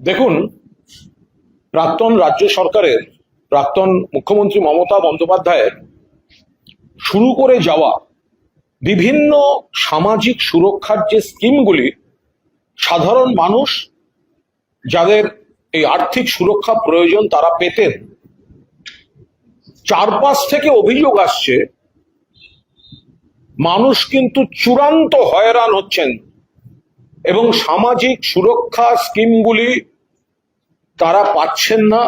দেখুন, প্রাক্তন রাজ্য সরকারের প্রাক্তন মুখ্যমন্ত্রী মমতা বন্দ্যোপাধ্যায়ের শুরু করে যাওয়া বিভিন্ন সামাজিক সুরক্ষার যে স্কিমগুলি সাধারণ মানুষ যাদের এই আর্থিক সুরক্ষা প্রয়োজন তারা পেতেন, চারপাশ থেকে অভিযোগ আসছে মানুষ কিন্তু চূড়ান্ত হয়রান হচ্ছেন এবং সামাজিক সুরক্ষা স্কিমগুলি তারা পাচ্ছেন না।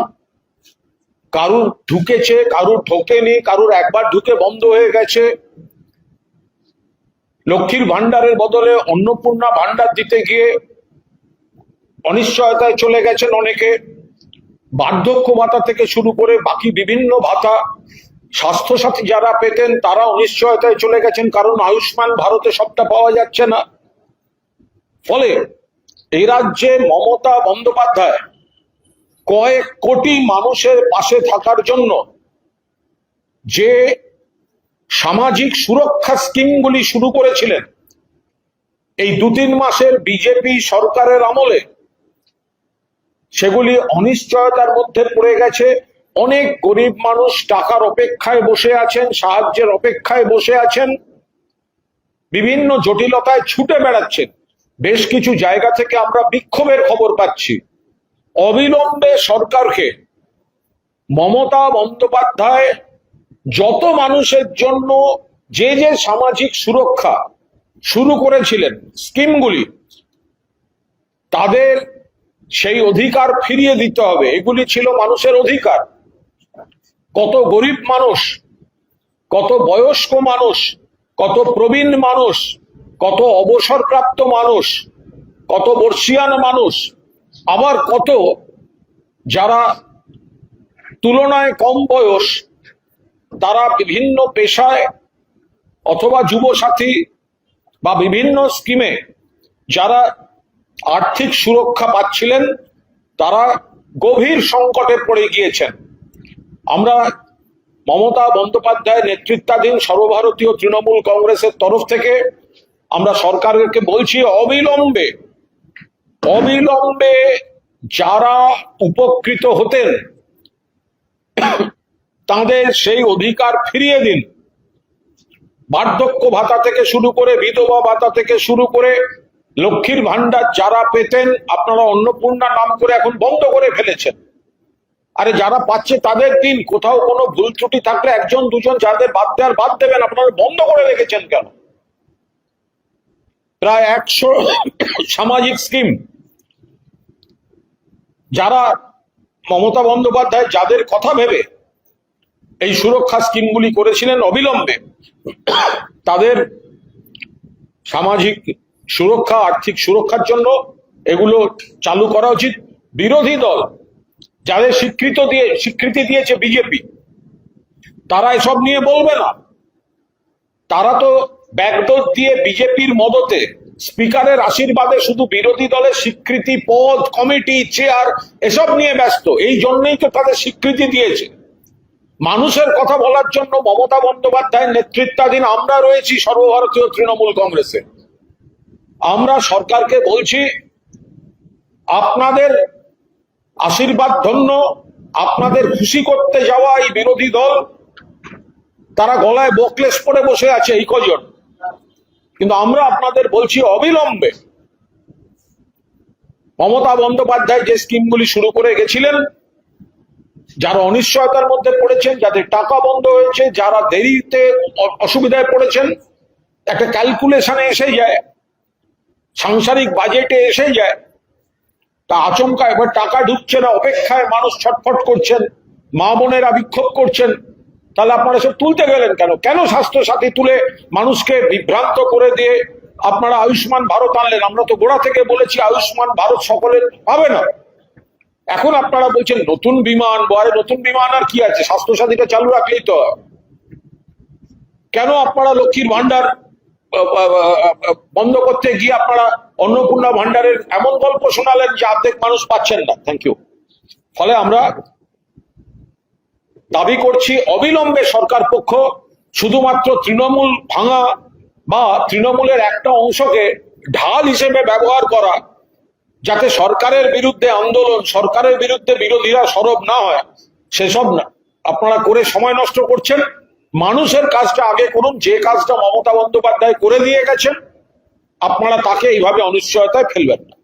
কারুর ঢুকেছে, কারুর ঢোকেনি, কারুর একবার ঢুকে বন্ধ হয়ে গেছে। লক্ষ্মীর ভান্ডারের বদলে অন্নপূর্ণা ভান্ডার দিতে গিয়ে অনিশ্চয়তায় চলে গেছেন অনেকে। বার্ধক্য ভাতা থেকে শুরু করে বাকি বিভিন্ন ভাতা, স্বাস্থ্যসাথী যারা পেতেন তারা অনিশ্চয়তায় চলে গেছেন, কারণ আয়ুষ্মান ভারতে সবটা পাওয়া যাচ্ছে না। ফলে এই রাজ্যে মমতা বন্দ্যোপাধ্যায় কয়েক কোটি মানুষের পাশে থাকার জন্য যে সামাজিক সুরক্ষা স্কিমগুলি শুরু করেছিলেন, এই 2-3 মাসের বিজেপি সরকারের আমলে সেগুলি অনিশ্চয়তার মধ্যে পড়ে গেছে। অনেক গরিব মানুষ টাকার অপেক্ষায় বসে আছেন, সাহায্যের অপেক্ষায় বসে আছেন, বিভিন্ন জটিলতায় ছুটে বেড়াচ্ছেন। বেশ কিছু জায়গা থেকে আমরা বিক্ষোভের খবর পাচ্ছি। অবিলম্বে সরকারকে, মমতা বন্দ্যোপাধ্যায় যত মানুষের জন্য যে যে সামাজিক সুরক্ষা শুরু করেছিলেন স্কিমগুলি, তাদের সেই অধিকার ফিরিয়ে দিতে হবে। এগুলি ছিল মানুষের অধিকার। কত গরিব মানুষ, কত বয়স্ক মানুষ, কত প্রবীণ মানুষ, কত অবসরপ্রাপ্ত মানুষ, কত বর্ষিয়ান মানুষ, আবার কত যারা তুলনায় কম বয়স, তারা বিভিন্ন পেশায় অথবা যুবসাথী বা বিভিন্ন স্কিমে যারা আর্থিক সুরক্ষা পাচ্ছিলেন তারা গভীর সংকটে পড়ে গিয়েছেন। আমরা মমতা বন্দ্যোপাধ্যায় নেতৃত্বাধীন সর্বভারতীয় তৃণমূল কংগ্রেসের তরফ থেকে আমরা সরকারকে বলছি, অবিলম্বে যারা উপকৃত হতেন তাদের সেই অধিকার ফিরিয়ে দিন। বার্ধক্য ভাতা থেকে শুরু করে, বিধবা ভাতা থেকে শুরু করে, লক্ষ্মীর ভান্ডার যারা পেতেন আপনারা অন্নপূর্ণা নাম করে এখন বন্ধ করে ফেলেছেন। আরে যারা পাচ্ছে তাদের দিন। কোথাও কোনো ভুল ত্রুটি থাকলে একজন দুজন যাদের বাদ দেওয়ার বাদ দেবেন, আপনারা বন্ধ করে রেখেছেন কেন? প্রায় 100 সামাজিক স্কিম যারা মমতা বন্দ্যোপাধ্যায় যাদের কথা ভেবে এই সুরক্ষা স্কিমগুলি করেছিলেন, অবিলম্বে তাদের সামাজিক সুরক্ষা, আর্থিক সুরক্ষার জন্য এগুলো চালু করা উচিত। বিরোধী দল যাদের স্বীকৃতি দিয়েছে বিজেপি, তারা এসব নিয়ে বলবে না। তারা তো ব্যাকডোর দিয়ে বিজেপির মদতে, স্পিকারের আশীর্বাদে শুধু বিরোধী দলের স্বীকৃতি, পদ, কমিটি, চেয়ার এসব নিয়ে ব্যস্ত। এই জন্যই তো তাদের স্বীকৃতি দিয়েছে। মানুষের কথা বলার জন্য মমতা বন্দ্যোপাধ্যায়ের নেতৃত্বাধীন আমরা রয়েছি সর্বভারতীয় তৃণমূল কংগ্রেসে। আমরা সরকারকে বলছি, আপনাদের আশীর্বাদ ধন্য, আপনাদের খুশি করতে যাওয়া এই বিরোধী দল, তারা গলায় বোকলেস পরে বসে আছে এই কজন। কিন্তু আমরা আপনাদের বলছি, অবিলম্বে মমতা বন্দ্যোপাধ্যায় যে স্কিমগুলি শুরু করে গেছিলেন, যারা অনিশ্চয়তার মধ্যে পড়েছেন, যাদের টাকা বন্ধ হয়েছে, যারা দেরিতে অসুবিধায় পড়েছেন, একটা ক্যালকুলেশনে এসে যায়, সাংসারিক বাজেটে এসে যায়, তা আচমকা এবার টাকা ঢুকছে না, অপেক্ষায় মানুষ ছটফট করছেন, মা বোনেরা বিক্ষোভ করছেন। তাহলে আপনারা সব তুলতে গেলেন কেন? কেন স্বাস্থ্যসাথী তুলে মানুষকে বিভ্রান্ত করে দিয়ে আপনারা আয়ুষ্মান ভারত আনলেন? আমরা তো গোড়া থেকে বলেছি আয়ুষ্মান ভারত সকলের পাবে না। এখন আপনারা বলছেন নতুন বিমা আনবো। আরে নতুন বিমা আনার কি আছে? স্বাস্থ্যসাথীটা চালু রাখলেই তো। কেন আপনারা লক্ষ্মীর ভান্ডার বন্ধ করতে গিয়ে আপনারা অন্নপূর্ণা ভান্ডারের এমন গল্প শোনালেন যে অর্ধেক মানুষ পাচ্ছেন না? Thank you. ফলে আমরা দাবি করছি, অবিলম্বে সরকার পক্ষ শুধুমাত্র তৃণমূল ভাঙা বা তৃণমূলের একটা অংশকে ঢাল হিসেবে ব্যবহার করা, যাতে সরকারের বিরুদ্ধে আন্দোলন, সরকারের বিরুদ্ধে বিরোধীরা সরব না হয়, সেসব না আপনারা করে সময় নষ্ট করছেন। মানুষের কাজটা আগে করুন। যে কাজটা মমতা বন্দ্যোপাধ্যায় করে দিয়ে গেছেন, আপনারা তাকে এইভাবে অনিশ্চয়তায় ফেলবেন না।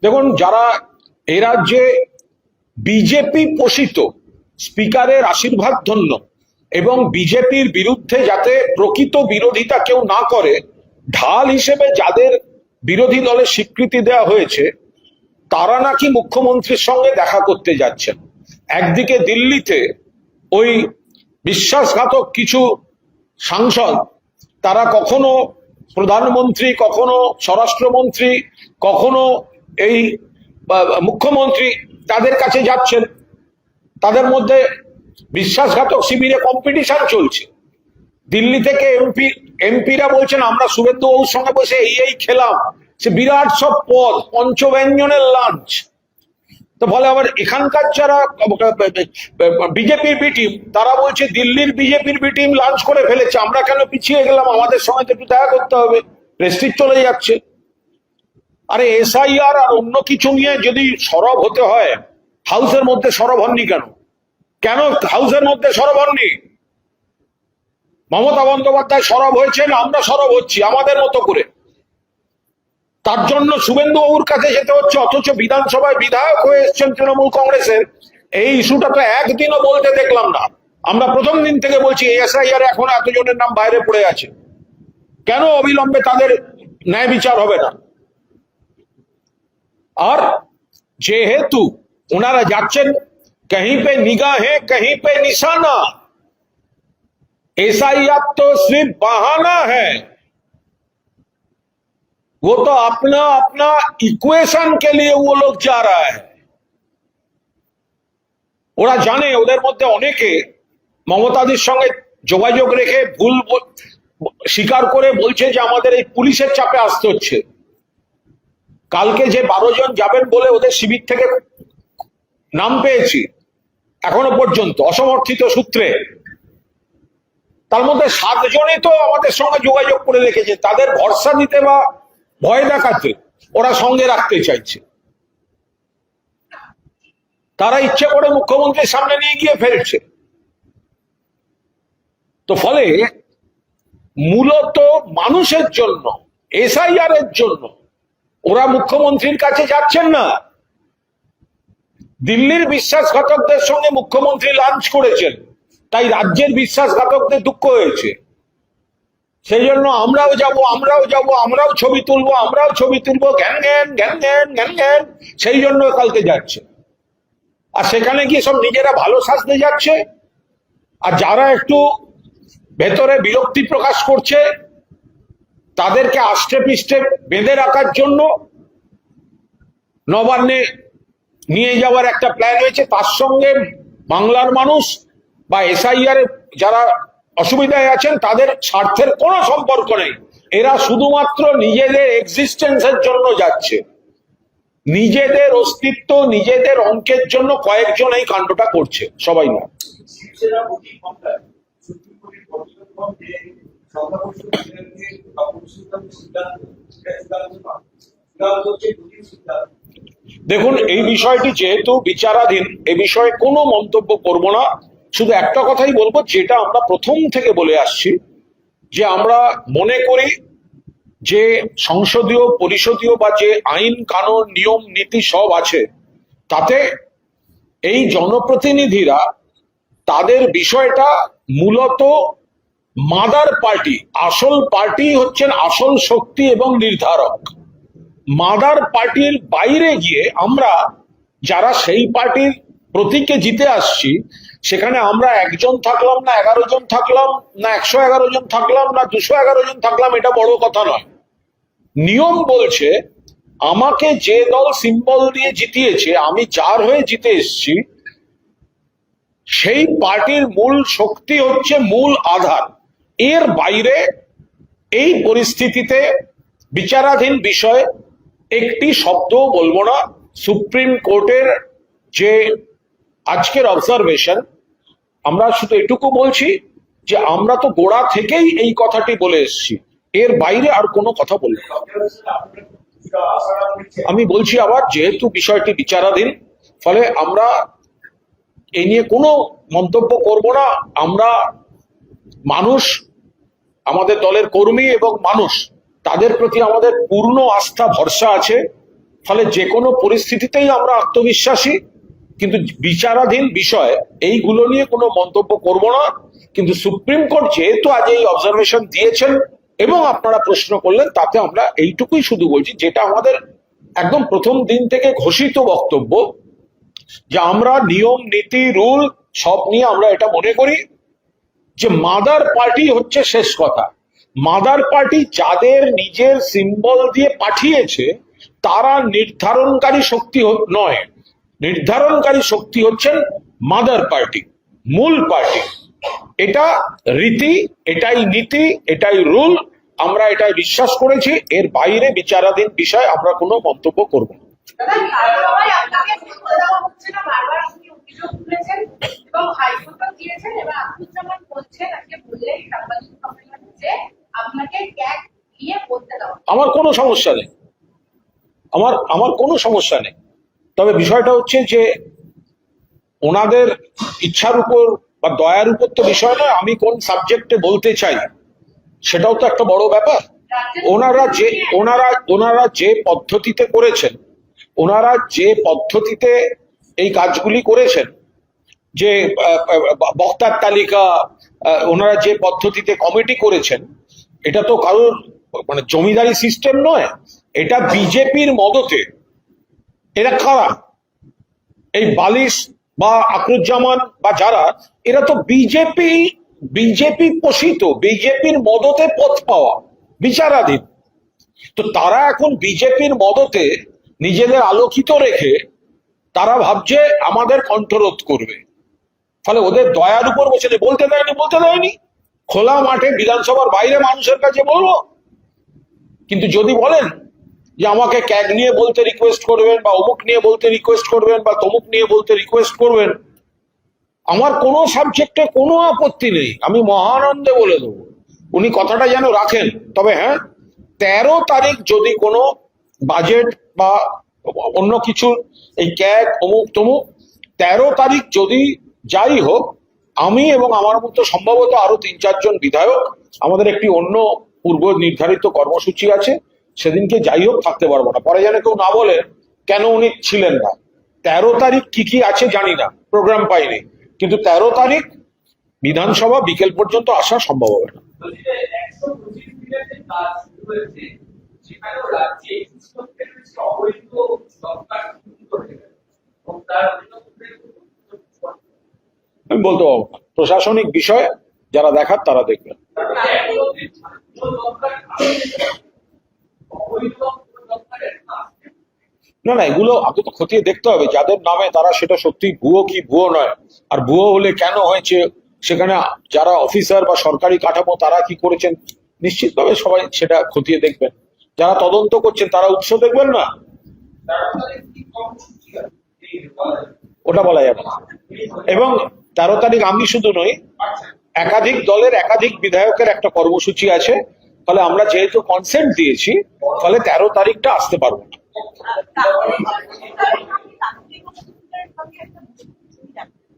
দেখুন, যারা এ রাজ্যে বিজেপি পোষিত, স্পিকারের আশীর্বাদ ধন্য এবং বিজেপির বিরুদ্ধে যাতে প্রকৃত বিরোধিতা কেউ না করে, ঢাল হিসেবে যাদের বিরোধী দলের স্বীকৃতি দেওয়া হয়েছে, তারা নাকি মুখ্যমন্ত্রীর সঙ্গে দেখা করতে যাচ্ছেন। একদিকে দিল্লিতে ওই বিশ্বাসঘাতক কিছু সাংসদ, তারা কখনো প্রধানমন্ত্রী, কখনো স্বরাষ্ট্রমন্ত্রী, কখনো এই মুখ্যমন্ত্রী, তাদের কাছে যাচ্ছেন। তাদের মধ্যে বিশ্বাসঘাতক শিবিরে কম্পিটিশন চলছে। দিল্লি থেকে এমপিরা বলছেন আমরা শুভেন্দু বাবুর সঙ্গে বসে এই খেলাম, সে বিরাট সব পদ, পঞ্চব্যঞ্জনের লাঞ্চ। তো ফলে আবার এখানকার যারা বিজেপির বি টিম, তারা বলছে দিল্লির বিজেপির বি টিম লাঞ্চ করে ফেলেছে, আমরা কেন পিছিয়ে গেলাম, আমাদের সঙ্গে একটু দেখা করতে হবে, প্রেস্টিজ চলে যাচ্ছে। আরে এসআইআর আর অন্য কিছু নিয়ে যদি সরব হতে হয়, হাউসের মধ্যে সরব হননি কেন? কেন হাউসের মধ্যে সরব হননি? মমতা বন্দ্যোপাধ্যায় সরব হয়েছেন, আমরা সরব হচ্ছি আমাদের মতো করে। তার জন্য শুভেন্দু বাবুর কাছে যেতে হচ্ছে, অথচ বিধানসভায় বিধায়ক হয়ে এসছেন তৃণমূল কংগ্রেসের। এই ইস্যুটা তো একদিনও বলতে দেখলাম না। আমরা প্রথম দিন থেকে বলছি এসআইআর এখন এতজনের নাম বাইরে পড়ে আছে, কেন অবিলম্বে তাদের ন্যায় বিচার হবে না? আর যেহেতু ওনারা যাচ্ছেন कहीं पे निगाहें कहीं पे निशाना, एसआईआर तो सिर्फ बहाना है, वो तो अपना अपना इक्वेशन के लिए वो लोग जा रहा है। ওরা জানে ওদের মধ্যে অনেকে মমতাদির সঙ্গে যোগাযোগ রেখে ভুল স্বীকার করে বলছে যে আমাদের এই পুলিশের চাপে আসতে হচ্ছে। কালকে যে 12 জন যাবেন বলে ওদের শিবির থেকে নাম পেয়েছি, এখনো পর্যন্ত অসমর্থিত সূত্রে, তার মধ্যে 7 জনই তো আমাদের সঙ্গে যোগাযোগ করে রেখেছে। তাদের ভরসা দিতে বা ভয় দেখাতে ওরা সঙ্গে রাখতে চাইছে। তারা ইচ্ছে করে মুখ্যমন্ত্রীর সামনে নিয়ে গিয়ে ফেলছে। তো ফলে মূলত মানুষের জন্য, এসআইআর এর জন্য ওরা মুখ্যমন্ত্রীর কাছে যাচ্ছেন না। দিল্লির বিশ্বাসঘাতকদের সঙ্গে মুখ্যমন্ত্রী লাঞ্চ করেছেন, তাই রাজ্যের বিশ্বাসঘাতকদের দুঃখ হয়েছে। সেই জন্য আমরাও যাব, আমরাও ছবি তুলবো, ঘ্যান ঘ্যান, সেই জন্য কালকে যাচ্ছে। আর সেখানে গিয়ে সব নিজেরা ভালো সাজতে যাচ্ছে। আর যারা একটু ভেতরে বিরক্তি প্রকাশ করছে, তাদেরকে আষ্টে পৃষ্ঠে বেঁধে রাখার জন্য নবান্নে নিয়ে যাওয়ার একটা প্ল্যান হয়েছে। তার সঙ্গে বাংলার মানুষ বা এসআইআর যারা অসুবিধায় আছেন তাদের স্বার্থের কোনো সম্পর্ক নেই। এরা শুধুমাত্র নিজেদের এক্সিস্টেন্সের জন্য যাচ্ছে, নিজেদের অস্তিত্ব, নিজেদের অঙ্কের জন্য কয়েকজন এই কাণ্ডটা করছে, সবাই না। দেখুন, এই বিষয়টি যেহেতু বিচারাধীন, এ বিষয়ে কোনো মন্তব্য করব না। শুধু একটা কথাই বলবো, যেটা আমরা প্রথম থেকে বলে আসছি, যে আমরা মনে করি যে সংসদীয়, পরিষদীয় বা যে আইন কানুন, নিয়ম নীতি সব আছে, তাতে এই জনপ্রতিনিধিরা তাদের বিষয়টা মূলত মাদার পার্টি, আসল পার্টি হচ্ছেন আসল শক্তি এবং নির্ধারক। মাদার পার্টির বাইরে গিয়ে আমরা যারা সেই পার্টির প্রতীকে জিতে আসছি, সেখানে আমরা 1 জন থাকলাম না 11 জন থাকলাম না 111 জন থাকলাম না 211 জন থাকলাম, এটা বড় কথা নয়। নিয়ম বলছে আমাকে যে দল সিম্বল দিয়ে জিতিয়েছে, আমি যার হয়ে জিতে এসছি, সেই পার্টির মূল শক্তি হচ্ছে মূল আধার। এর বাইরে এই পরিস্থিতিতে বিচারাধীন বিষয়ে একটি শব্দ বলবো না। সুপ্রিম কোর্টের যে আজকের অবজারভেশন, আমরা শুধু এটুকু বলছি যে আমরা তো গোড়া থেকেই এই কথাটি বলে এসেছি, এর বাইরে আর কোনো কথা বলবো না। আমি বলছি আবার, যেহেতু বিষয়টি বিচারাধীন, ফলে আমরা এই নিয়ে কোনো মন্তব্য করব না। আমরা মানুষ, আমাদের দলের কর্মী এবং মানুষ, তাদের প্রতি আমাদের পূর্ণ আস্থা ভরসা আছে, ফলে যে কোনো পরিস্থিতিতেই আমরা আত্মবিশ্বাসী। কিন্তু বিচারাধীন বিষয়, এইগুলো নিয়ে কোনো মন্তব্য করব না। কিন্তু সুপ্রিম কোর্ট যেহেতু আজ এই অবজারভেশন দিয়েছেন এবং আপনারা প্রশ্ন করলেন, তাতে আমরা এইটুকুই শুধু বলছি, যেটা আমাদের একদম প্রথম দিন থেকে ঘোষিত বক্তব্য, যে আমরা নিয়ম নীতি রুল সব নিয়ে আমরা এটা মনে করি যে মাদার পার্টি হচ্ছে শেষ কথা। মাদার পার্টি যাদের নিজের সিম্বল দিয়ে পাঠিয়েছে, তারা নির্ধারণকারী শক্তি নয়। নির্ধারণকারী শক্তি হচ্ছেন মাদার পার্টি, মূল পার্টি। এটা রীতি, এটাই নীতি, এটাই রুল, আমরা এটাই বিশ্বাস করেছি। এর বাইরে বিচারাধীন বিষয় আমরা কোনো মন্তব্য করব না। আমার কোনো সমস্যা নেই, আমার কোনো সমস্যা নেই। তবে বিষয়টা হচ্ছে যে ওনাদের ইচ্ছার উপর বা দয়ার উপর তো বিষয় নয়, আমি কোন সাবজেক্টে বলতে চাই সেটাও তো একটা বড় ব্যাপার। ওনারা যে পদ্ধতিতে করেছেন, ওনারা যে পদ্ধতিতে এই কাজগুলি করেছেন, যে বক্তার তালিকা, ওনারা যে পদ্ধতিতে কমিটি করেছেন, এটা তো কারোর মানে জমিদারি সিস্টেম নয়, এটা বিজেপির মদতে। এরা কারা? এই বালিশ বা আকরুজ্জামান বা যারা, এরা তো বিজেপি পোষিত, বিজেপির মদতে পথ পাওয়া, বিচারাধীন। তো তারা এখন বিজেপির মদতে নিজেদের আলোকিত রেখে তারা ভাবছে আমাদের কণ্ঠরোধ করবে। ফলে ওদের দয়ার উপর বসে বলতে দেয়নি। খোলা মাঠে বিধানসভার বাইরে মানুষের কাছে বলবো। কিন্তু যদি বলেন যে আমাকে ক্যাগ নিয়ে বলতে রিকোয়েস্ট করবেন, বা অমুক নিয়ে বলতে রিকোয়েস্ট করবেন, বা তমুক নিয়ে বলতে রিকোয়েস্ট করবেন, আমার কোনো সাবজেক্টে কোনো আপত্তি নেই, আমি মহানন্দে বলে দেবো। উনি কথাটা যেন রাখেন। তবে হ্যাঁ, 13 তারিখ যদি কোনো বাজেট বা অন্য কিছু, এই ক্যাগ অমুক তমুক, 13 তারিখ যদি যাই হোক, আমি এবং আমার মতো সম্ভবত আরো 3-4 জন বিধায়ক, আমাদের একটি অন্য পূর্ব নির্ধারিত কর্মসূচি আছে, সেদিনকে যাই হোক থাকতে পারবো না। পরে যেন কেউ না বলে কেন উনি ছিলেন না। 13 তারিখ কি আছে জানি না, প্রোগ্রাম পাইনি, কিন্তু 13 তারিখ বিধানসভা বিকেল পর্যন্ত আসা সম্ভব হবে না। আমি বলতে পারবো না, প্রশাসনিক বিষয় যারা দেখার তারা দেখবেন। না, এগুলো আগে তো খতিয়ে দেখতে হবে যাদের নামে, তারা সেটা সত্যি ভুয়ো কি ভুয়ো নয়, আর ভুয়ো হলে কেন হয়েছে, সেখানে যারা অফিসার বা সরকারি কাঠামো তারা কি করেছেন, নিশ্চিতভাবে সবাই সেটা খতিয়ে দেখবেন। যারা তদন্ত করছেন তারা উৎস দেখবেন না, ওটা বলা যাবে না। এবং 13 তারিখ আমি শুধু নই, একাধিক দলের একাধিক বিধায়কের একটা কর্মসূচি আছে। ফলে আমরা যেহেতু কনসেন্ট দিয়েছি, ফলে 13 তারিখটা আসতে পারবো না।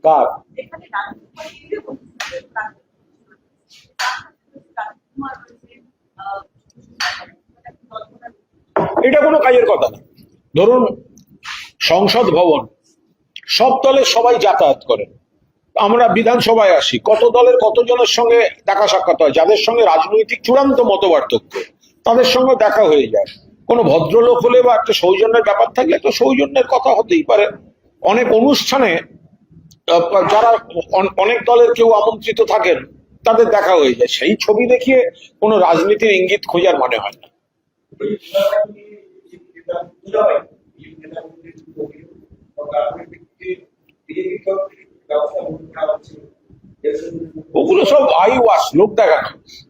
কার? এটা কোনো কাজের কথা না। ধরুন সংসদ ভবন, সব দলের সবাই যাতায়াত করেন, আমরা বিধানসভায় আসি, কত দলের কতজনের সঙ্গে দেখা সাক্ষাৎ হয়, যাদের সঙ্গে রাজনৈতিক চূড়ান্ত মতপার্থক্য, তাদের সঙ্গে দেখা হয়ে যায়। কোনো ভদ্রলোক হলে বা একটা সৌজন্যের ব্যাপার থাকলে তো সৌজন্যের কথা হতেই পারে। অনেক অনুষ্ঠানে যারা অনেক দলের কেউ আমন্ত্রিত থাকেন, তাদের দেখা হয়ে যায়। সেই ছবি দেখিয়ে কোনো রাজনীতির ইঙ্গিত খোঁজার মানে হয় না। ওগুলো সব আই ওয়াশ, লোক দেখানো।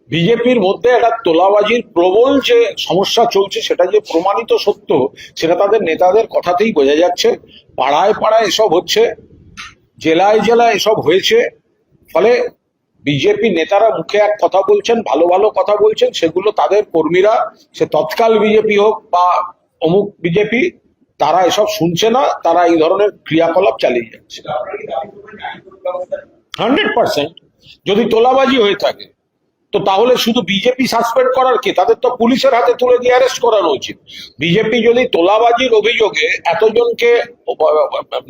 বিজেপির মধ্যে একটা তোলাবাজির প্রবল যে সমস্যা চলছে, সেটা যে প্রমাণিত সত্য, সেটা তাদের নেতাদের কথাতেই বোঝা যাচ্ছে। পাড়ায় পাড়ায় এসব হচ্ছে, জেলায় জেলায় এসব হয়েছে। ফলে বিজেপি নেতারা মুখে এক কথা বলছেন, ভালো ভালো কথা বলছেন, সেগুলো তাদের কর্মীরা, সে তৎকাল বিজেপি হোক বা অমুক বিজেপি, তারা এসব শুনছে না, তারা এই ধরনের ক্রিয়াকলাপ চালিয়ে যাচ্ছে। 100%। যদি তোলাবাজি হয়ে থাকে তো তাহলে শুধু বিজেপি সাসপেন্ড করার কি, তাদের তো পুলিশের হাতে তুলে দিয়ে অ্যারেস্ট করানো উচিত। বিজেপি যদি তোলাবাজির অভিযোগে এতজনকে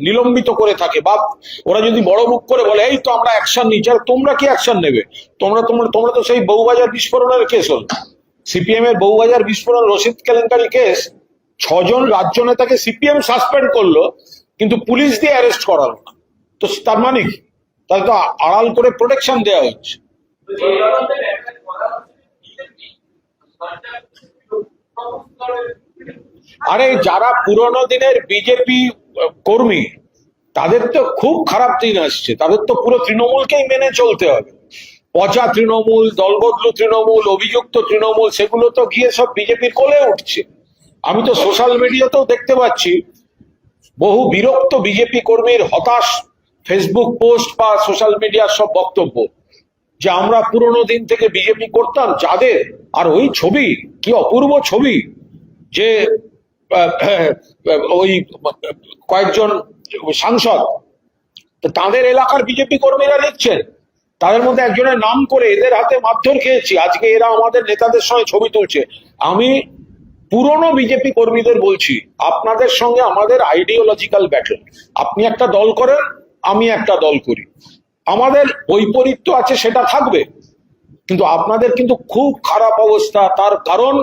নিলম্বিত করে থাকে, বা ওরা যদি বড় মুখ করে বলে এই তো আমরা অ্যাকশন নিচ্ছি, আর তোমরা কি অ্যাকশন নেবে? তোমরা তোমরা তোমরা তো সেই বউবাজার বিস্ফোরণের কেস হল, সিপিএম এর বউবাজার বিস্ফোরণ রশিদ কেলেঙ্কারি কেস, 6জন রাজ্য নেতাকে সিপিএম সাসপেন্ড করলো, কিন্তু পুলিশ দিয়ে অ্যারেস্ট করালো না। তো তার মানে কি? তাহলে তো আড়াল করে প্রোটেকশন দেওয়া হচ্ছে। আরে যারা পুরোনো দিনের বিজেপি কর্মী, তাদের তো খুব খারাপ দিন আসছে, তাদের তো পুরো তৃণমূলকেই মেনে চলতে হবে। পচা তৃণমূল, দলবদলু তৃণমূল, অভিযুক্ত তৃণমূল, সেগুলো তো গিয়ে সব বিজেপির কোলে উঠছে। আমি তো সোশ্যাল মিডিয়াতেও দেখতে পাচ্ছি বহু বিরক্ত বিজেপি কর্মীর হতাশ ফেসবুক পোস্ট বা সোশ্যাল মিডিয়ার সব বক্তব্য, যে আমরা পুরোনো দিন থেকে বিজেপি করতাম যাদের, আর ওই ছবি, কি অপূর্ব ছবি, যে ওই কয়েকজন সাংসদ তাদের এলাকার বিজেপি কর্মীরা লিখছেন, তাদের মধ্যে একজনের নাম করে এদের হাতে মারধর খেয়েছি, আজকে এরা আমাদের নেতাদের সঙ্গে ছবি তুলছে। আমি পুরনো বিজেপি কর্মীদের বলছি, আপনাদের সঙ্গে আমাদের আইডিওলজিক্যাল ব্যাটল। আপনি একটা দল করেন, আমি একটা দল করি, আমাদের বৈপরীত্য আছে, সেটা থাকবে, কিন্তু আপনাদের কিন্তু খুব খারাপ অবস্থা। তার কারণ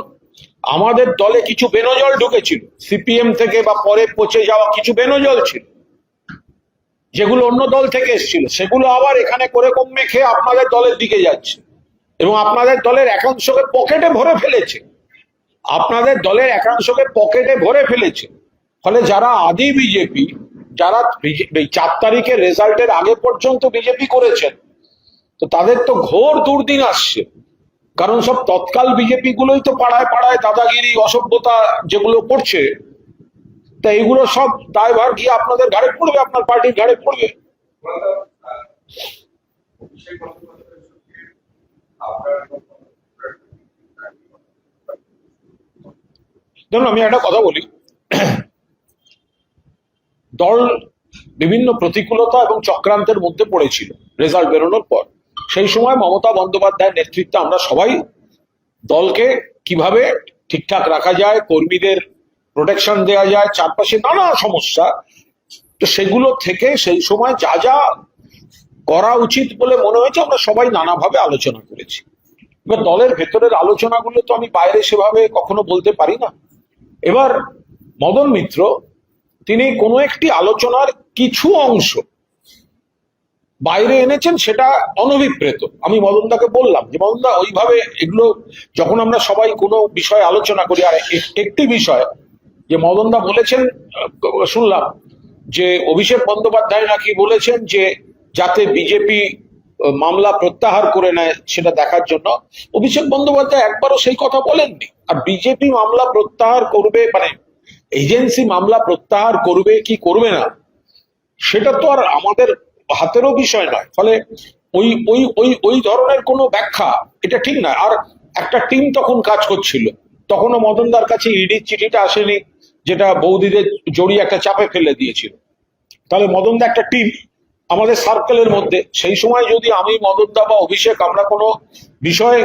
আমাদের দলে কিছু বেনজল ঢুকেছিল সিপিএম থেকে, বা পরে পচে যাওয়া কিছু বেনজল ছিল, যেগুলো অন্য দল থেকে এসেছিল, সেগুলো আবার এখানে করে কমে খেয়ে আপনাদের দলের দিকে যাচ্ছে, এবং আপনাদের দলের একাংশকে পকেটে ভরে ফেলেছে, আপনাদের দলের একাংশকে পকেটে ভরে ফেলেছে। ফলে যারা আদি বিজেপি, যারা 4 তারিখের রেজাল্টের আগে পর্যন্ত বিজেপি করেছেন, তো তাদের তো ঘোর দুর্দিন আসছে। কারণ সব তৎকাল বিজেপি গুলোই তো পাড়ায় পাড়ায় দাদাগিরি, অসভ্যতা যেগুলো করছে, তা এগুলো সব দায়ভার গিয়ে আপনাদের ঘাড়ে পড়বে, আপনার পার্টির ঘাড়ে পড়বে। ধরুন আমি একটা কথা বলি, দল বিভিন্ন প্রতিকূলতা এবং চক্রান্তের মধ্যে পড়েছিল রেজাল্ট বেরোনোর পর। সেই সময় মমতা বন্দ্যোপাধ্যায়ের নেতৃত্বে আমরা সবাই দলকে কিভাবে ঠিকঠাক রাখা যায়, কর্মীদের প্রোটেকশন দেওয়া যায়, চারপাশে নানা সমস্যা, তো সেগুলো থেকে সেই সময় যা যা করা উচিত বলে মনে হয়েছে আমরা সবাই নানাভাবে আলোচনা করেছি। এবার দলের ভেতরের আলোচনাগুলো তো আমি বাইরে সেভাবে কখনো বলতে পারি না। এবার মদন মিত্র তিনি কোনো একটি আলোচনার কিছু অংশ বাইরে এনেছেন, সেটা অনভিপ্রেত। আমি মদনদাকে বললাম যে মদনদা, ওইভাবে এগুলো যখন আমরা সবাই কোনো বিষয়ে আলোচনা করি, আর একটি বিষয় যে মদনদা বলেছেন, শুনলাম যে অভিষেক বন্দ্যোপাধ্যায় নাকি বলেছেন যে যাতে বিজেপি মামলা প্রত্যাহার করে নেয় সেটা দেখার জন্য। অভিষেক বন্দ্যোপাধ্যায় একবারও সেই কথা বলেননি। আর বিজেপি মামলা প্রত্যাহার করবে, মানে এজেন্সি মামলা প্রত্যাহার করবে কি করবে না, সেটা তো আর আমাদের হাতেরও বিষয় নয়। ফলে ওই ওই ওই ওই ধরনের কোনো ব্যাখ্যা এটা ঠিক নয়। আর একটা টিম তখন কাজ করছিল, তখনও মদনদার কাছে ইডির চিঠিটা আসেনি, যেটা বৌদিদের জড়িয়ে একটা চাপে ফেলে দিয়েছিল। তাহলে মদনদা একটা টিম আমাদের সার্কেলের মধ্যে, সেই সময় যদি আমি, মদনদা বা অভিষেক আমরা কোনো বিষয়ে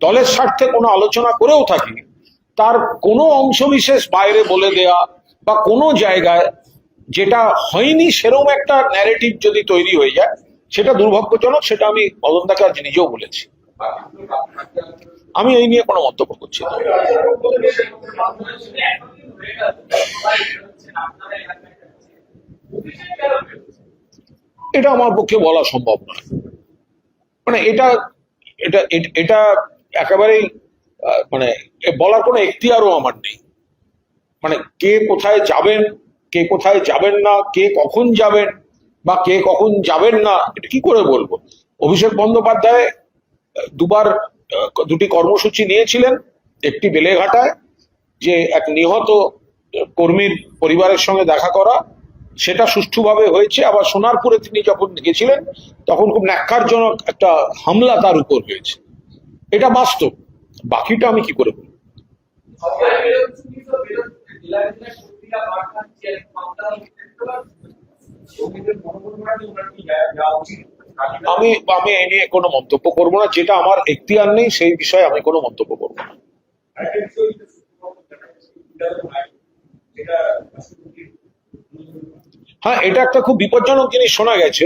দলের স্বার্থে কোনো আলোচনা করেও থাকি, তার কোনো অংশ বিশেষ বাইরে বলে দেয়া বা কোনো জায়গায় যেটা হয়নি সেরকম একটা ন্যারেটিভ যদি তৈরি হয়ে যায়, সেটা দুর্ভাগ্যজনক। সেটা আমি মদনদাকে আজ নিজেও বলেছি। আমি এই নিয়ে কোনো মন্তব্য করছি না। এটা আমার পক্ষে বলা সম্ভব নয়। মানে এটা এটা এটা একেবারেই মানে বলার কোনো এখতিয়ারও আমার নেই। মানে কে কোথায় যাবেন, কে কোথায় যাবেন না, কে কখন যাবেন বা কে কখন যাবেন না, এটা কি করে বলবো? অভিষেক বন্দ্যোপাধ্যায় দুবার দুটি কর্মসূচি নিয়েছিলেন, একটি বেলেঘাটায় যে এক নিহত কর্মীর পরিবারের সঙ্গে দেখা করা, সেটা সুষ্ঠুভাবে হয়েছে। আবার সোনারপুরে তিনি যখন গেছিলেন তখন খুব ন্যাক্কারজনক একটা হামলা তার উপর হয়েছে। এটা বাস্তব, বাকিটা আমি কি করে বলবো? আমি আমি এ নিয়ে কোনো মন্তব্য করবো না, যেটা আমার এখতিয়ার নেই সেই বিষয়ে আমি কোনো মন্তব্য করবো না। হ্যাঁ, এটা একটা খুব বিপজ্জনক জিনিস শোনা গেছে।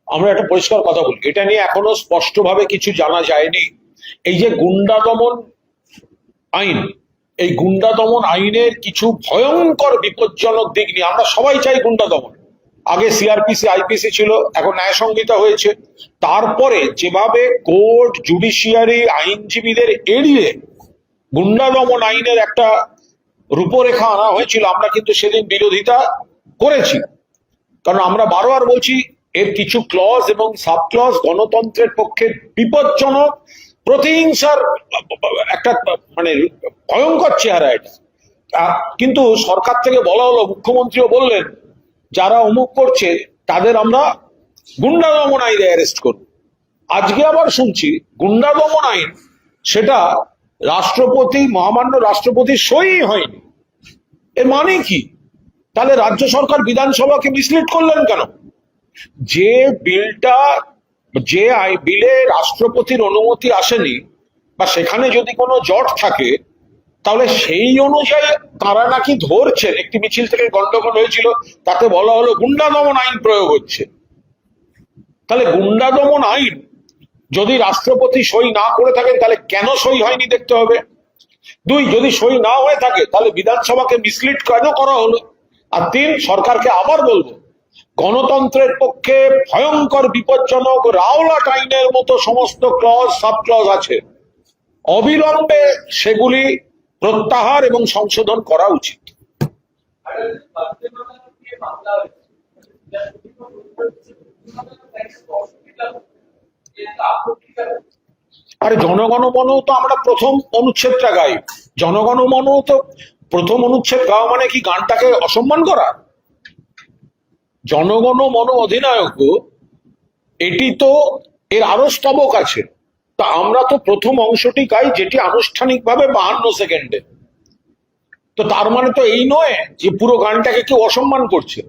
আমরা একটা পরিষ্কার কথা বলি, এটা নিয়ে এখনো স্পষ্টভাবে কিছু জানা যায়নি। এই যে গুন্ডা দমন আইন, এই গুন্ডা দমন আইনের কিছু ভয়ঙ্কর বিপজ্জনক দিক নিয়ে, আমরা সবাই চাই গুন্ডা দমন। আগে সিআরপিসি আইপিসি ছিল, এখন ন্যায় সংহিতা হয়েছে। তারপরে যেভাবে কোর্ট জুডিশিয়ারি আইনজীবীদের এড়িয়ে গুন্ডা দমন আইনের একটা রূপরেখা আনা হয়েছিল, আমরা কিন্তু সেদিন বিরোধিতা করেছি। কারণ আমরা বারবার বলছি এর কিছু ক্লজ এবং সাব ক্লজ গণতন্ত্রের পক্ষে বিপজ্জনক, প্রতিহিংসার একটা মানে ভয়ঙ্কর চেহারা এটা। কিন্তু সরকার থেকে বলা হলো, মুখ্যমন্ত্রীও বললেন, যারা অমুক করছে তাদের আমরা গুন্ডা দমন আইনে অ্যারেস্ট করব। আজকে আবার শুনছি গুন্ডা দমন আইন সেটা রাষ্ট্রপতি, মহামান্য রাষ্ট্রপতির সই হয়নি। এর মানে কি? তাহলে রাজ্য সরকার বিধানসভাকে মিসলিড করলেন কেন? যে বিলে রাষ্ট্রপতির অনুমতি আসেনি বা সেখানে যদি কোনো জট থাকে, তাহলে সেই অনুযায়ী তারা নাকি ধরছেন। একটি মিছিল থেকে গন্ডগোল হয়েছিল, তাতে বলা হলো গুন্ডা দমন আইন প্রয়োগ হচ্ছে। তাহলে গুন্ডা দমন আইন যদি রাষ্ট্রপতি সই না করে থাকেন, তাহলে কেন সই হয়নি দেখতে হবে। দুই, যদি সই না হয়ে থাকে তাহলে বিধানসভাকে মিসলিড কেন করা হলো। আর তিন, সরকারকে আবার বলবো, গণতন্ত্রের পক্ষে ভয়ঙ্কর বিপজ্জনক রাওলাট আইনের মতো সমস্ত ক্লজ সাব ক্লজ আছে, অবিলম্বে সেগুলি প্রত্যাহার এবং সংশোধন করা উচিত। আরে জনগণমন তো আমরা প্রথম অনুচ্ছেদটা গাই। জনগণমন তো প্রথম অনুচ্ছেদ গাওয়া মানে কি গানটাকে অসম্মান করা? জনগণমন অধিনায়ক, এটি তো এর আরো স্তবক আছে। তা আমরা তো প্রথম অংশটি গাই, যেটি আনুষ্ঠানিকভাবে 52 সেকেন্ডে। তো তার মানে তো এই নয় যে পুরো গানটাকে কেউ অসম্মান করছে।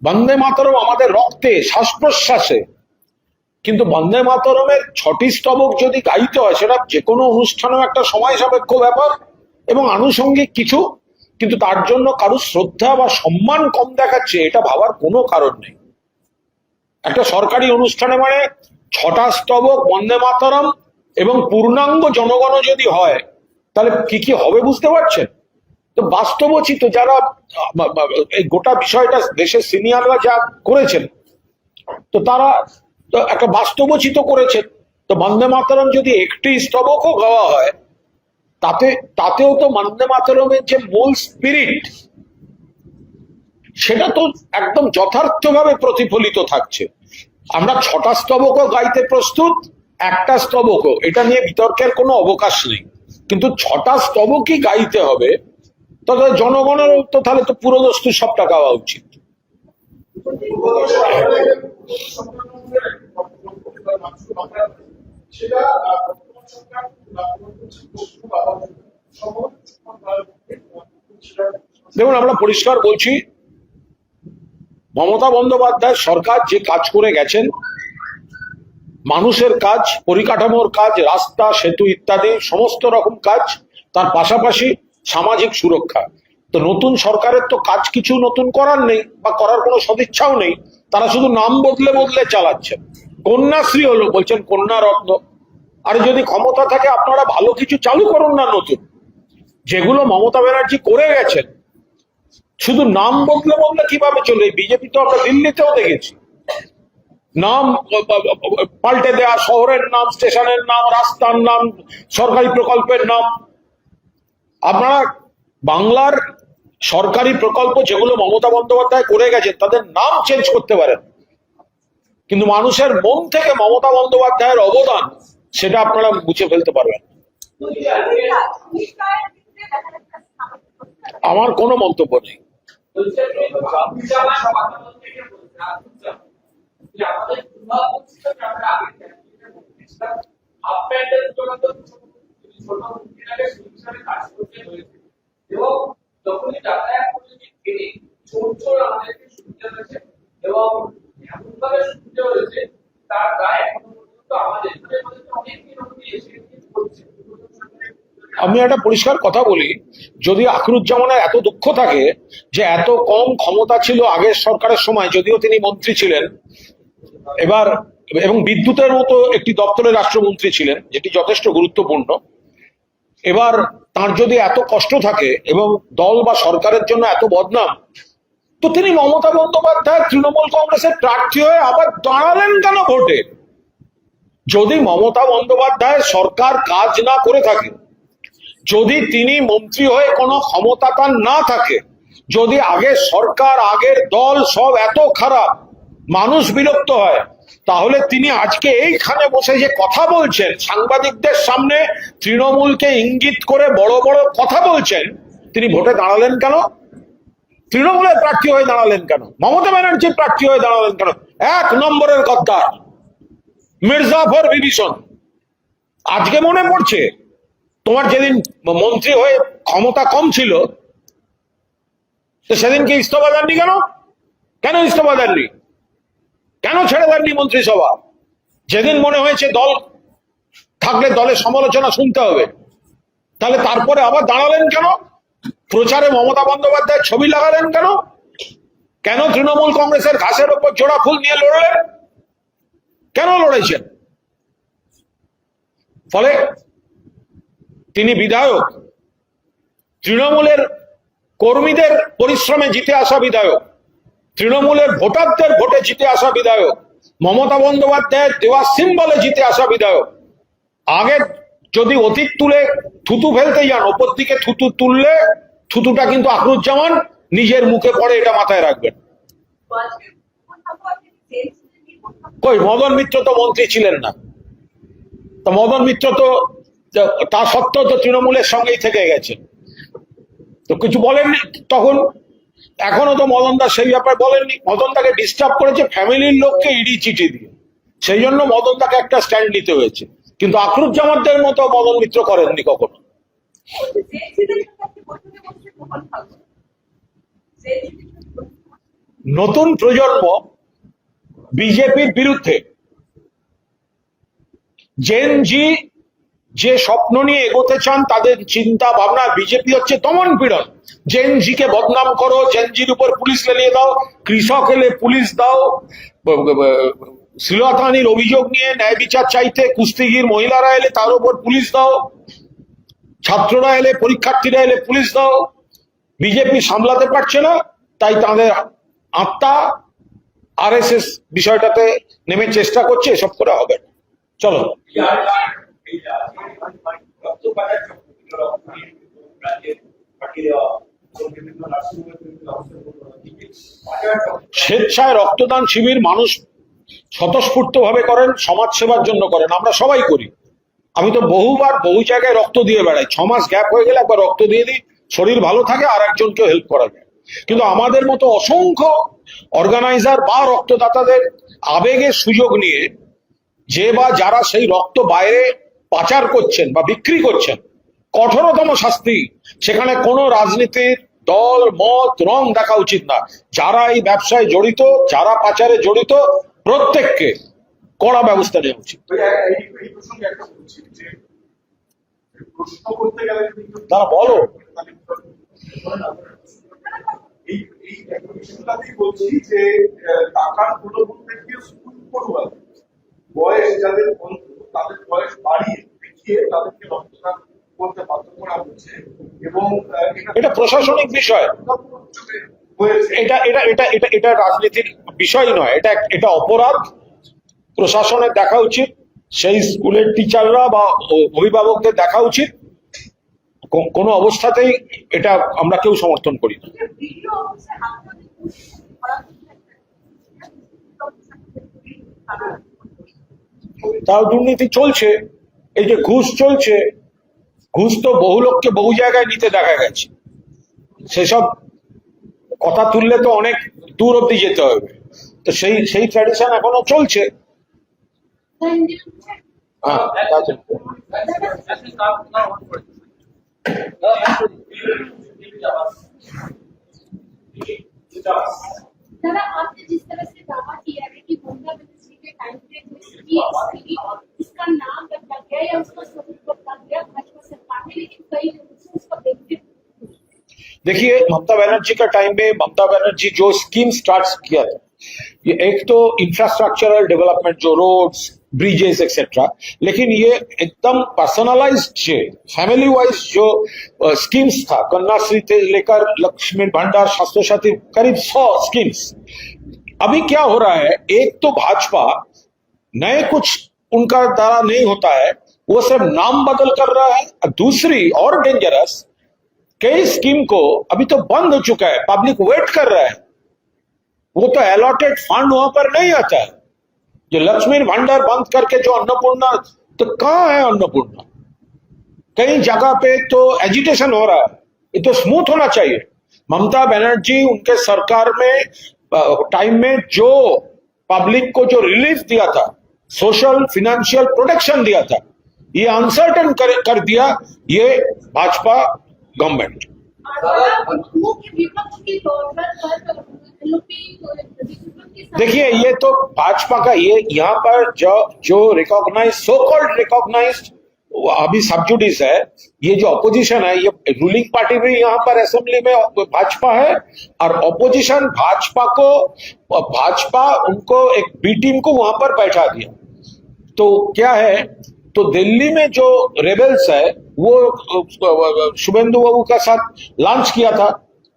বন্দে মাতরম আমাদের রক্তে, শ্বাস প্রশ্বাসে। কিন্তু বন্দে মাতরমের 6টি স্তবক যদি গাইতে হয়, সেটা যে কোনো অনুষ্ঠানেও একটা সময় সাপেক্ষ ব্যাপার এবং আনুষঙ্গিক কিছু। কিন্তু তার জন্য কারো শ্রদ্ধা বা সম্মান কম দেখাচ্ছে, এটা ভাবার কোনো কারণ নেই। একটা সরকারি অনুষ্ঠানে মানে 6টা স্তবক, বন্দে মাতরম এবং পূর্ণাঙ্গ জনগণ যদি হয়, তাহলে কি কি হবে বুঝতে পারছেন? তো বাস্তবচিত যারা এই গোটা বিষয়টা দেশের সিনিয়ররা যা করেছেন, তো তারা তো একটা বাস্তবচিত করেছেন। তো বন্দে মাতরম যদি একটি স্তবকও গাওয়া হয়, তাতেও তো বন্দে মাতরমের যে মূল স্পিরিট, সেটা তো একদম যথার্থভাবে প্রতিফলিত থাকছে। আমরা 6টা স্তবকও গাইতে প্রস্তুত, একটা স্তবকও, এটা নিয়ে বিতর্কের কোনো অবকাশ নেই। কিন্তু 6টা স্তবকই গাইতে হবে, তাহলে জনগণের তো তাহলে তো পুরো দস্তু সবটা গাওয়া উচিত। দেখুন, আমরা পরিষ্কার বলছি, মমতা বন্দ্যোপাধ্যায় সরকার যে কাজ করে গেছেন, মানুষের কাজ, পরিকাঠামোর কাজ, রাস্তা সেতু ইত্যাদি সমস্ত রকম কাজ, তার পাশাপাশি সামাজিক সুরক্ষা। তো নতুন সরকারের তো কাজ কিছু নতুন করার নেই বা করার কোনো সদিচ্ছাও নেই। তারা শুধু নাম বদলে বদলে চালাচ্ছেন। কন্যাশ্রী হলো, বলছেন কন্যা রত্ন। আর যদি ক্ষমতা থাকে আপনারা ভালো কিছু চালু করুন না নতুন, যেগুলো মমতা ব্যানার্জি করে গেছেন। শুধু নাম বদলে বদলে কিভাবে চলে? বিজেপি তো আমরা দিল্লিতেও দেখেছি, নাম পাল্টে দেয়া, শহরের নাম, স্টেশনের নাম, রাস্তার নাম, সরকারি প্রকল্পের নাম। আপনারা বাংলার সরকারি প্রকল্প যেগুলো মমতা বন্দ্যোপাধ্যায় করে গেছেন তাদের নাম চেঞ্জ করতে পারেন, কিন্তু মানুষের মন থেকে মমতা বন্দ্যোপাধ্যায়ের অবদান সেটা আপনারা মুছে ফেলতে পারবেন। আমার কোনো মন্তব্য নেই। আমি একটা পরিষ্কার কথা বলি, যদি আখরুজ্জামানের এত দুঃখ থাকে যে এত কম ক্ষমতা ছিল আগের সরকারের সময়, যদিও তিনি মন্ত্রী ছিলেন এবার, এবং বিদ্যুতের মতো একটি দপ্তরের রাষ্ট্রমন্ত্রী ছিলেন যেটি যথেষ্ট গুরুত্বপূর্ণ, এবার তার যদি এত কষ্ট থাকে এবং দল বা সরকারের জন্য এত বদনাম, তো তিনি মমতা বন্দ্যোপাধ্যায় তৃণমূল কংগ্রেসের প্রার্থী হয়ে আবার দাঁড়ালেন কেন ভোটে? যদি মমতা বন্দ্যোপাধ্যায় সরকার কাজ না করে থাকে, যদি তিনি মন্ত্রী হয়ে কোনো ক্ষমতা তার না থাকে, যদি আগের সরকার আগের দল সব এত খারাপ, মানুষ বিরক্ত হয়, তাহলে তিনি আজকে এইখানে বসে যে কথা বলছেন, সাংবাদিকদের সামনে তৃণমূলকে ইঙ্গিত করে বড় বড় কথা বলছেন, তিনি ভোটে দাঁড়ালেন কেন? তৃণমূলের প্রার্থী হয়ে দাঁড়ালেন কেন? মমতা ব্যানার্জির প্রার্থী হয়ে দাঁড়ালেন কেন? এক নম্বরের গদ্দার মির্জাফর বিভীষণ। আজকে মনে পড়ছে তোমার যেদিন মন্ত্রী হয়ে ক্ষমতা কম ছিল, তো সেদিনকে ইস্তফা দেননি কেন? কেন ইস্তফা দেননি? কেন ছেড়ে দেননি মন্ত্রিসভা? যেদিন মনে হয়েছে দল থাকলে দলের সমালোচনা শুনতে হবে, তাহলে তারপরে আবার দাঁড়ালেন কেন? প্রচারে মমতা বন্দ্যোপাধ্যায়ের ছবি লাগালেন কেন? কেন তৃণমূল কংগ্রেসের ঘাসের ওপর জোড়া ফুল নিয়ে লড়লেন? কেন লড়েছেন? ফলে তিনি বিধায়ক, তৃণমূলের কর্মীদের পরিশ্রমে জিতে আসা বিধায়ক, তৃণমূলের ভোটারদের ভোটে জিতে আসা বিধায়ক, মমতা বন্দ্যোপাধ্যায়ের দেওয়া সিম্বলে জিতে আসা বিধায়ক। আগে যদি অতীত তুলে থুতু ফেলতে যান, ওপর দিকে থুতু তুললে থুতুটা কিন্তু আখরুজ্জামান নিজের মুখে পড়ে, এটা মাথায় রাখবেন। কই মদন মিত্র তো মন্ত্রী ছিলেন না, তো মদন মিত্র তো তা সত্ত্বেও তো তৃণমূলের সঙ্গেই থেকে গেছে, তো কিছু বলেননি তখন। এখনো তো মদন দা সেই ব্যাপারে বলেননি। মদন দাকে ডিস্টার্ব করেছে ফ্যামিলির লোককে ইডি চিঠি দিয়ে, সেই জন্য মদন দাকে একটা স্ট্যান্ড নিতে হয়েছে, কিন্তু আখরুজ্জামানদের মতো মদন মিত্র করেননি কখনো। নতুন প্রজন্ম বিজেপির বিরুদ্ধে, জেন জি যে স্বপ্ন নিয়ে এগোতে চান, তাদের চিন্তা ভাবনা বিজেপি হচ্ছে দমন পীড়ন। জেন জি কে বদনাম করো, জেন জির উপর পুলিশ লেলিয়ে দাও, কৃষক এলে পুলিশ দাও, শ্লীলতাহানির অভিযোগ নিয়ে ন্যায় বিচার চাইতে কুস্তিগির মহিলারা এলে তার উপর পুলিশ দাও, ছাত্ররা এলে পরীক্ষার্থীরা এলে পুলিশ দাও। বিজেপি সামলাতে পারছে না, তাই তাদের আত্মা আরএসএস বিষয়টাতে নেমে চেষ্টা করছে, এসব করে হবে না। চলো, স্বেচ্ছায় রক্তদান শিবির মানুষ স্বতঃস্ফূর্ত ভাবে করেন, সমাজ সেবার জন্য করেন, আমরা সবাই করি। আমি তো বহুবার বহু জায়গায় রক্ত দিয়ে বেড়াই, 6 মাস গ্যাপ হয়ে গেলে একবার রক্ত দিয়ে দিই, শরীর ভালো থাকে, আর একজনকেও হেল্প করা যায়। কিন্তু আমাদের মতো অসংখ্য অর্গানাইজার বা রক্তদাতাদের আবেগের সুযোগ নিয়ে যে বা যারা সেই রক্ত বাইরে পাচার করছেন বা বিক্রি করছেন, কঠোরতম শাস্তি। সেখানে কোনো রাজনীতির দল মত রং দেখা উচিত না। যারা এই ব্যবসায় জড়িত, যারা পাচারে জড়িত, প্রত্যেককে কড়া ব্যবস্থা নেওয়া উচিত। তারা বলো বলছি যে টাকার বয়স যাদের তাদের বয়স বাড়িয়ে দেখিয়ে তাদেরকে রক্তদান করতে বাধ্য করা হচ্ছে, এবং এটা প্রশাসনিক বিষয়, এটা এটা এটা এটা এটা রাজনীতির বিষয় নয়, এটা অপরাধ। প্রশাসনের দেখা উচিত, সেই স্কুলের টিচাররা বা অভিভাবকদের দেখা উচিত, কোনো অবস্থাতেই এটা আমরা কেউ সমর্থন করি না। তাও দুর্নীতি চলছে, এই যে ঘুষ চলছে, ঘুষ তো বহু লোককে বহু জায়গায় নিতে দেখা গেছে, সেসব কথা তুললে তো অনেক দূর অব্দি যেতে হবে, তো সেই সেই ট্র্যাডিশন এখনো চলছে। হ্যাঁ, दादा आपने जिस तरह से दावा किया है कि ममता बनर्जी के टाइम पे जो स्कीम उसका नाम बदल गया या उसका स्वरूप बदल गया भाजपा सरकार ने, लेकिन कई लोगों से उसका बेनिफिट। देखिए, ममता बनर्जी का टाइम में ममता बनर्जी जो स्कीम स्टार्ट किया था, ये एक तो इंफ्रास्ट्रक्चरल डेवलपमेंट, जो रोड्स, ब्रिजेस एक्सेट्रा, लेकिन ये एकदम पर्सनलाइज्ड फैमिली वाइज जो स्कीम्स था, कन्याश्री से लेकर लक्ष्मी भंडार, स्वास्थ्य साथी, करीब 100 स्कीम्स। अभी क्या हो रहा है, एक तो भाजपा नए कुछ उनका द्वारा नहीं होता है, वो सिर्फ नाम बदल कर रहा है। और दूसरी और डेंजरस, कई स्कीम को अभी तो बंद हो चुका है, पब्लिक वेट कर रहा है, वो तो अलॉटेड फंड वहां पर नहीं आता है। जो लक्ष्मी भंडार बंद करके जो अन्नपूर्णा, तो कहाँ है अन्नपूर्णा? कई जगह पे तो एजिटेशन हो रहा है, ये तो स्मूथ होना चाहिए। ममता बनर्जी उनके सरकार में टाइम में जो पब्लिक को जो रिलीफ दिया था, सोशल फाइनेंशियल प्रोटेक्शन दिया था, ये अनसर्टन कर दिया ये भाजपा गवर्नमेंट। देखिए, ये तो भाजपा का, ये यहाँ पर जो रिकॉग्नाइज, सो कॉल्ड रिकॉग्नाइज्ड अभी सब्जुडिस है, ये जो अपोजिशन है, ये रूलिंग पार्टी भी यहाँ पर असेंबली में भाजपा है, और अपोजिशन भाजपा उनको एक बी टीम को वहां पर बैठा दिया। तो क्या है, तो दिल्ली में जो रेबल्स है वो शुभेंदु बाबू का साथ लॉन्च किया था,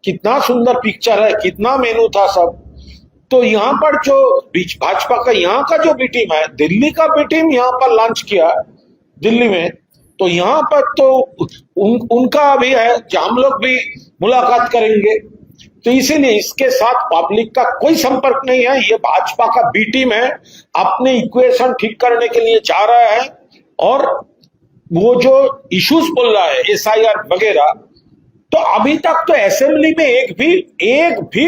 कितना सुंदर पिक्चर है, कितना मेनू था सब। तो यहाँ पर जो भाजपा का यहाँ का जो बी टीम है, दिल्ली का बी टीम यहाँ पर लॉन्च किया दिल्ली में, तो यहाँ पर तो उनका भी है कि हम लोग भी मुलाकात करेंगे। तो इसीलिए इसके साथ पब्लिक का कोई संपर्क नहीं है, ये भाजपा का बी टीम है, अपने इक्वेशन ठीक करने के लिए जा रहा है। और वो जो इश्यूज बोल रहा है, SIR वगैरह, तो अभी तक तो असेंबली में एक भी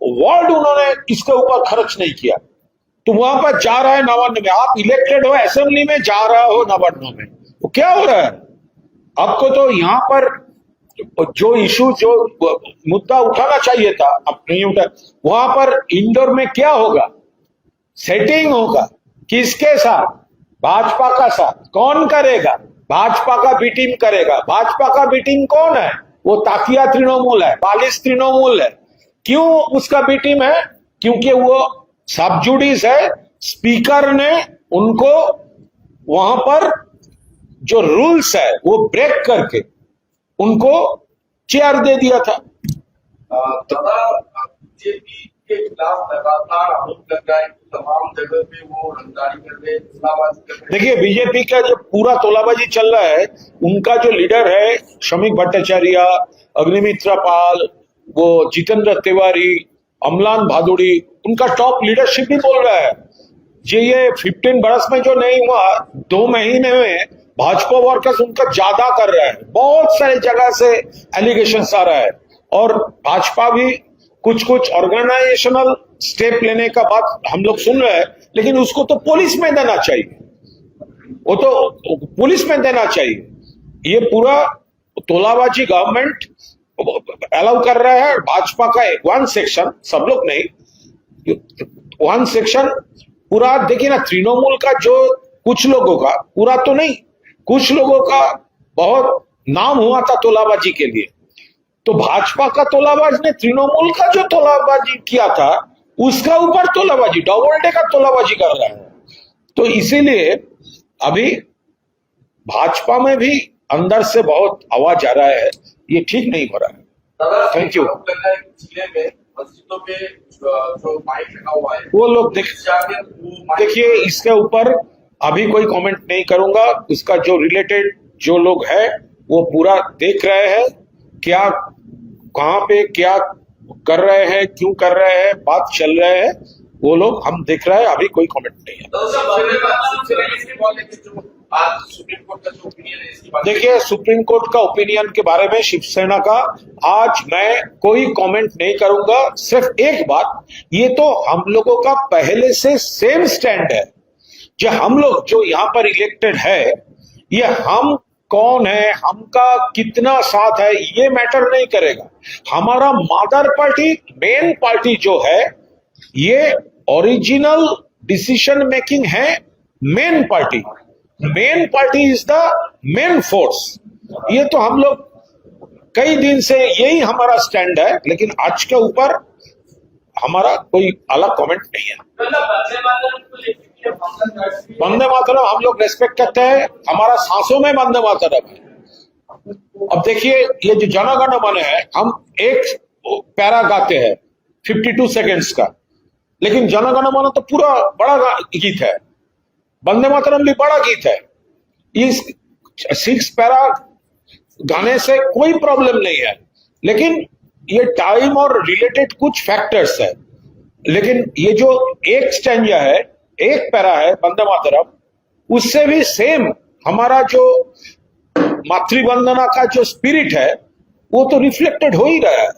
वर्ड उन्होंने इसके ऊपर खर्च नहीं किया। तो वहां पर जा रहा है नवान्न में, आप इलेक्टेड हो, असेंबली में जा रहा हो नवान्न में, तो क्या हो रहा है आपको? तो यहाँ पर जो इशू, जो मुद्दा उठाना चाहिए था, अब नहीं उठा। वहां पर इंडोर में क्या होगा, सेटिंग होगा, किसके साथ? भाजपा का साथ। कौन करेगा? भाजपा का बी टीम करेगा। भाजपा का बी टीम कौन है? वो ताकिया तृणमूल है, बालिश तृणमूल है। क्यों उसका बी टीम है? क्योंकि वो सब्जुडिस है, स्पीकर ने उनको वहां पर जो रूल्स है वो ब्रेक करके उनको चेयर दे दिया था। बीजेपी के खिलाफ लगातार आरोप लग रहा है कि तमाम जगह पे वो रंगदारी कर रहे, तोलाबाजी कर रहे। देखिए, बीजेपी का जो पूरा तोलाबाजी चल रहा है, उनका जो लीडर है श्रमिक भट्टाचार्य, अग्निमित्रा पाल, वो जितेंद्र तिवारी, अमलान भादुड़ी, उनका टॉप लीडरशिप भी बोल रहा है ये 15 बरस में जो नहीं हुआ, 2 महीने में भाजपा वर्कर्स उनका ज्यादा कर रहा है। बहुत सारी जगह से एलिगेशन आ रहा है, और भाजपा भी कुछ ऑर्गेनाइजेशनल स्टेप लेने का बात हम लोग सुन रहे हैं, लेकिन उसको तो पुलिस में देना चाहिए, वो तो पुलिस में देना चाहिए। ये पूरा तोलाबाजी गवर्नमेंट अलाउ कर रहा है। भाजपा का वन सेक्शन, सब लोग नहीं, वन सेक्शन पूरा। देखिए ना, तृणमूल का जो कुछ लोगों का, पूरा तो नहीं, कुछ लोगों का बहुत नाम हुआ था तोलाबाजी के लिए, तो भाजपा का तोलाबाज ने तृणमूल का जो तोलाबाजी किया था उसका ऊपर तोलाबाजी, डबल डे का तोलाबाजी कर रहा है। तो इसीलिए अभी भाजपा में भी अंदर से बहुत आवाज आ रहा है, ये ठीक नहीं हो रहा है। Thank you. जिले में मस्जिदों पे जो माइक लगा हुआ है, वो लोग देखिए, इसके ऊपर अभी कोई कमेंट नहीं करूंगा। इसका जो रिलेटेड जो लोग है वो पूरा देख रहे हैं, क्या कहाँ पे क्या कर रहे हैं, क्यों कर रहे हैं, बात चल रहे हैं, वो लोग हम देख रहे हैं, अभी कोई कमेंट नहीं है। देखिए, सुप्रीम कोर्ट का ओपिनियन के बारे में शिवसेना का आज मैं कोई कमेंट नहीं करूंगा। सिर्फ एक बात, ये तो हम लोगों का पहले से सेम स्टैंड है। जो हम लोग जो यहाँ पर इलेक्टेड है, ये हम कौन है, हमका कितना साथ है, ये मैटर नहीं करेगा। हमारा मदर पार्टी, मेन पार्टी जो है, ये ओरिजिनल डिसीजन मेकिंग है। Main party is the main force. ये तो हम लोग कई दिन से यही हमारा स्टैंड है, लेकिन आज के ऊपर हमारा कोई अलग कमेंट नहीं है। वंदे मातरम हम लोग रेस्पेक्ट करते हैं, हमारा सांसों में वंदे मातरम है। अब देखिए, ये जो जन गण मन है, हम एक पैरा गाते हैं 52 सेकेंड्स का, लेकिन जन गण मन तो पूरा बड़ा गीत है, वंदे मातरम भी बड़ा गीत है। इस 6 पैरा गाने से कोई प्रॉब्लम नहीं है, लेकिन ये टाइम और रिलेटेड कुछ फैक्टर्स है। लेकिन ये जो एक स्टैंजा है, एक पैरा है वंदे मातरम, उससे भी सेम हमारा जो मातृवंदना का जो स्पिरिट है, वो तो रिफ्लेक्टेड हो ही रहा है।